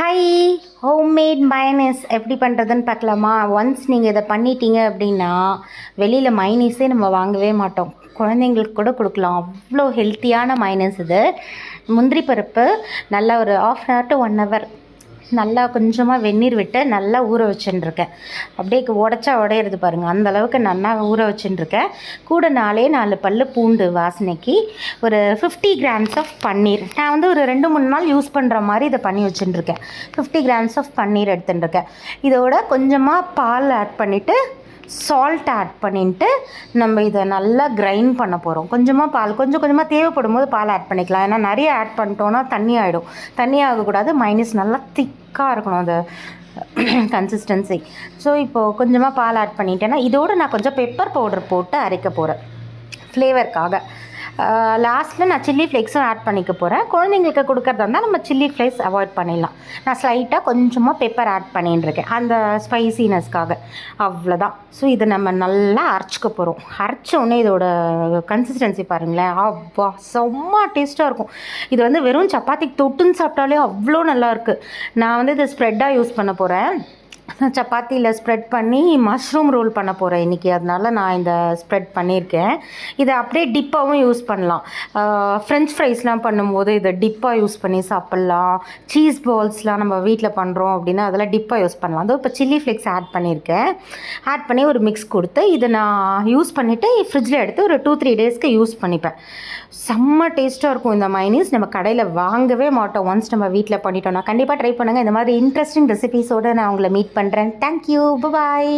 High, homemade minus எப்படி பண்ணுறதுன்னு பார்க்கலாமா? ஒன்ஸ் நீங்கள் இதை பண்ணிட்டீங்க அப்படின்னா வெளியில் மைனஸே நம்ம வாங்கவே மாட்டோம். குழந்தைங்களுக்கு கூட கொடுக்கலாம். அவ்வளோ ஹெல்த்தியான மைனஸ் இது. முந்திரி பருப்பு நல்லா ஒரு ½ hour to 1 hour நல்லா கொஞ்சமாக வெந்நீர் விட்டு நல்லா ஊற வச்சுட்டுருக்கேன். அப்படியே உடச்சா உடையிறது பாருங்கள், அந்தளவுக்கு நல்லா ஊற வச்சுட்டுருக்கேன். கூட 4 பல் பூண்டு வாசனைக்கு, ஒரு 50 grams ஆஃப் பன்னீர். நான் வந்து ஒரு 2-3 நாள் யூஸ் பண்ணுற மாதிரி இதை பண்ணி வச்சுட்டுருக்கேன். 50 grams ஆஃப் பன்னீர் எடுத்துட்டுருக்கேன். இதோட கொஞ்சமாக பால் ஆட் பண்ணிவிட்டு சால்ட் ஆட் பண்ணிட்டு நம்ம இதை நல்லா கிரைண்ட் பண்ண போகிறோம். கொஞ்சமாக பால், கொஞ்சமாக தேவைப்படும் போது பால் ஆட் பண்ணிக்கலாம். ஏன்னா நிறைய ஆட் பண்ணிட்டோன்னா தண்ணி ஆகிடும். தண்ணி ஆகக்கூடாது, மைனஸ் நல்லா திக்காக இருக்கணும் அந்த கன்சிஸ்டன்சி. ஸோ இப்போது கொஞ்சமாக பால் ஆட் பண்ணிட்டேன்னா இதோடு நான் கொஞ்சம் பெப்பர் பவுடர் போட்டு அரைக்க போகிறேன் ஃப்ளேவருக்காக. லாஸ்ட்டில் நான் சில்லி ஃப்ளேக்ஸும் ஆட் பண்ணிக்க போகிறேன். குழந்தைங்களுக்கு கொடுக்குறதா இருந்தால் நம்ம சில்லி ஃப்ளேக்ஸ் அவாய்ட் பண்ணிடலாம். நான் ஸ்லைட்டாக கொஞ்சமாக பெப்பர் ஆட் பண்ணிட்டுருக்கேன் அந்த ஸ்பைசினஸ்க்காக, அவ்வளோதான். ஸோ இதை நம்ம நல்லா அரைச்சிக்க போகிறோம். அரைச்சோடனே இதோட கன்சிஸ்டன்சி பாருங்களேன், அவ்வா செம்ம டேஸ்ட்டாக இருக்கும். இது வந்து வெறும் சப்பாத்திக்கு தொட்டுன்னு சாப்பிட்டாலே அவ்வளோ நல்லாயிருக்கு. நான் வந்து இதை ஸ்ப்ரெட்டாக யூஸ் பண்ண போகிறேன். சப்பாத்தியில் ஸ்ப்ரெட் பண்ணி மஷ்ரூம் ரோல் பண்ண போகிறேன் இன்றைக்கி. அதனால் நான் இந்த ஸ்ப்ரெட் பண்ணியிருக்கேன். இதை அப்படியே டிப்பாகவும் யூஸ் பண்ணலாம். ஃப்ரெஞ்ச் ஃப்ரைஸ்லாம் பண்ணும்போது இதை டிப்பாக யூஸ் பண்ணி சாப்பிட்லாம். சீஸ் பால்ஸ்லாம் நம்ம வீட்டில் பண்ணுறோம் அப்படின்னா அதெல்லாம் டிப்பாக யூஸ் பண்ணலாம். அதோ இப்போ சில்லி ஃப்ளேக்ஸ் ஆட் பண்ணியிருக்கேன். ஆட் பண்ணி ஒரு மிக்ஸ் கொடுத்து இதை நான் யூஸ் பண்ணிவிட்டு ஃப்ரிட்ஜில் எடுத்து ஒரு 2-3 டேஸ்க்கு யூஸ் பண்ணிப்பேன். செம்ம டேஸ்ட்டாக இருக்கும் இந்த மைனீஸ். நம்ம கடையில் வாங்கவே மாட்டோம். ஒன்ஸ் நம்ம வீட்டில் பண்ணிட்டோம்னா கண்டிப்பாக ட்ரை பண்ணுங்கள். இந்த மாதிரி இன்ட்ரெஸ்டிங் ரெசிபீஸோடு நான் உங்களை மீட் பண்ணுறேன். தேங்க்யூ, பாய்.